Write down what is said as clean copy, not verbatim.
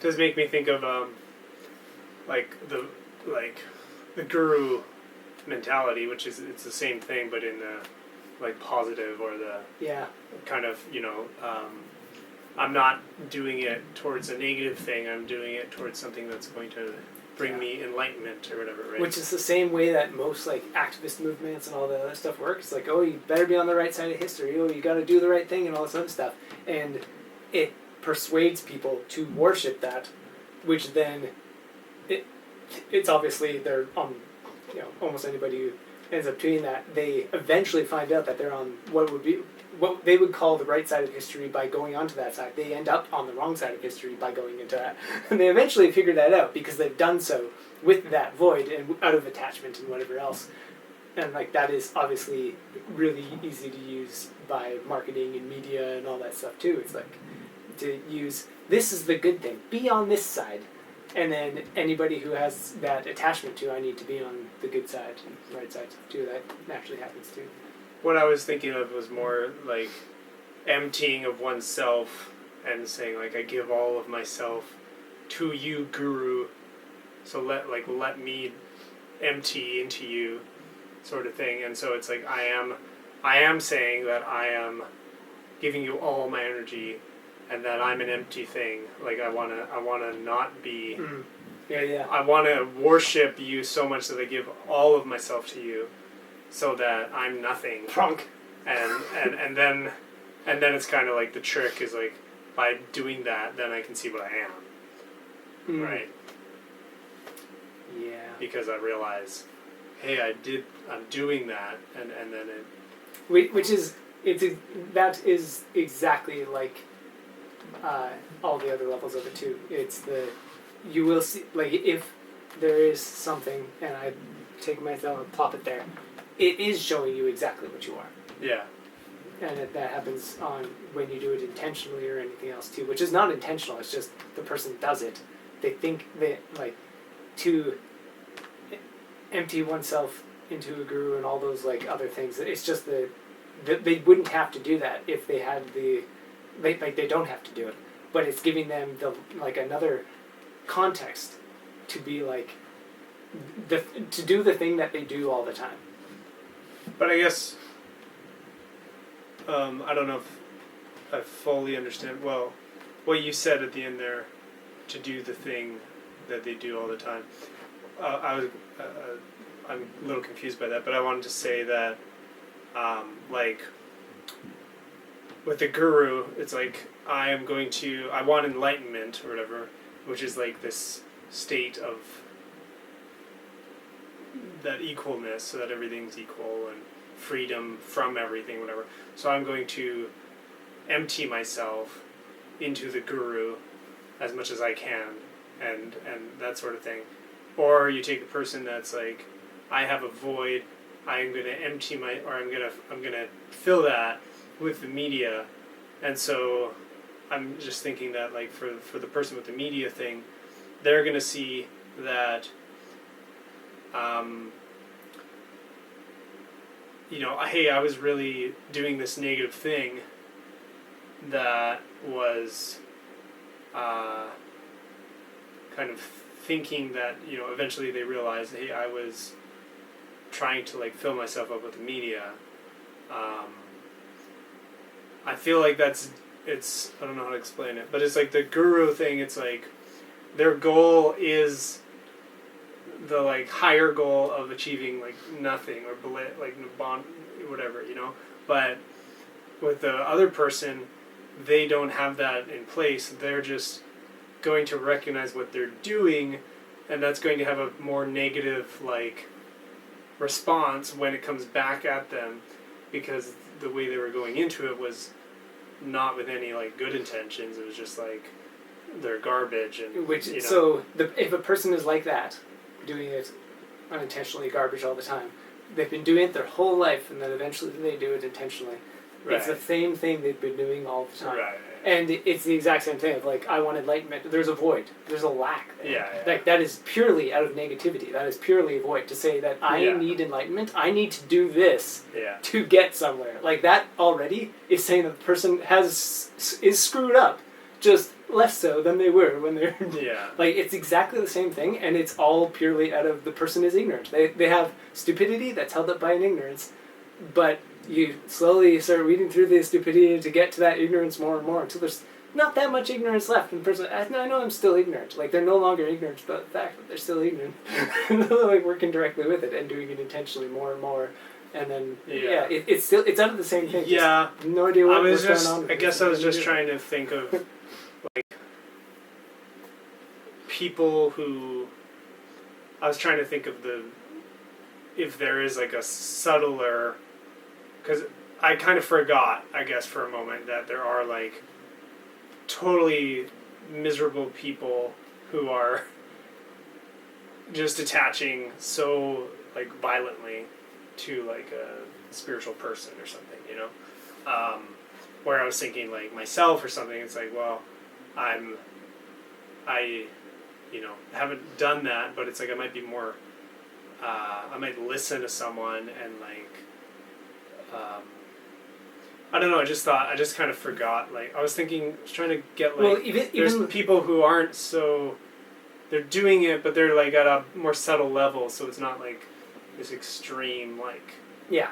does make me think of the guru mentality, which is it's the same thing, but in the like positive or the kind of I'm not doing it towards a negative thing. I'm doing it towards something that's going to bring me enlightenment or whatever. Right? Which is the same way that most like activist movements and all the other stuff works. It's like, oh, you better be on the right side of history. Oh, you got to do the right thing and all this other stuff, and it persuades people to worship that, which then it's obviously they're on, almost anybody who ends up doing that, they eventually find out that they're on what they would call the right side of history by going onto that side. They end up on the wrong side of history by going into that. And they eventually figure that out because they've done so with that void and out of attachment and whatever else. And like that is obviously really easy to use by marketing and media and all that stuff too. It's like to use, this is the good thing, be on this side. And then anybody who has that attachment to, I need to be on the good side and right side too, that naturally happens too. What I was thinking of was more like emptying of oneself and saying like, I give all of myself to you, Guru. So let me empty into you, sort of thing. And so it's like I am saying that I am giving you all my energy, and that I'm an empty thing. Like I wanna not be. I wanna worship you so much that I give all of myself to you, so that I'm nothing. Drunk. And then it's kind of like the trick is like by doing that, then I can see what I am. Right. Yeah. Because I realize, hey, I'm doing that, and then it. That is exactly like. All the other levels of it too. It's you will see, like if there is something and I take my thumb and plop it there, it is showing you exactly what you are. Yeah. And that happens when you do it intentionally or anything else too, which is not intentional, it's just the person does it. They think that like to empty oneself into a guru and all those like other things, it's just they wouldn't have to do that if they had they don't have to do it, but it's giving them another context to be like to do the thing that they do all the time. But I guess I don't know if I fully understand well what you said at the end there, to do the thing that they do all the time. I'm a little confused by that, but I wanted to say that with the guru, it's like I want enlightenment or whatever, which is like this state of that equalness, so that everything's equal and freedom from everything, whatever. So I'm going to empty myself into the guru as much as I can, and that sort of thing. Or you take a person that's like, I have a void, I'm going to empty I'm going to fill that with the media. And so I'm just thinking that like for the person with the media thing, they're going to see that hey, I was really doing this negative thing that was kind of thinking that, eventually they realized, hey, I was trying to like fill myself up with the media. I feel like I don't know how to explain it, but it's like the guru thing, it's like their goal is the like higher goal of achieving like nothing or like nibbana, whatever, but with the other person, they don't have that in place. They're just going to recognize what they're doing, and that's going to have a more negative like response when it comes back at them, because the way they were going into it was not with any like good intentions. It was just like they're garbage, and so if a person is like that, doing it unintentionally, garbage all the time, they've been doing it their whole life, and then eventually they do it intentionally. Right. It's the same thing they've been doing all the time. Right. And it's the exact same thing of like, I want enlightenment. There's a void. There's a lack there. Yeah. Like that is purely out of negativity. That is purely a void. To say that I need enlightenment, I need to do this to get somewhere. Like that already is saying that the person is screwed up. Just less so than they were when they're Yeah. like, it's exactly the same thing, and it's all purely out of the person is ignorant. They have stupidity that's held up by an ignorance, but you slowly start weeding through the stupidity to get to that ignorance more and more until there's not that much ignorance left. And the person, I know I'm still ignorant. Like, they're no longer ignorant about the fact that they're still ignorant. They're like working directly with it and doing it intentionally more and more. And then it's out of the same thing. Yeah. Just no idea what was just, going on. I guess I was just trying to think of like people who. I was trying to think of if there is like a subtler, because I kind of forgot, I guess, for a moment that there are like totally miserable people who are just attaching so like violently to like a spiritual person or something, you know, where I was thinking like myself or something. It's like, well, I haven't done that, but it's like I might be more. I might listen to someone and like. I don't know. I just kind of forgot. Like I was trying to get like. Well, there's people who aren't so. They're doing it, but they're like at a more subtle level, so it's not like this extreme like. Yeah.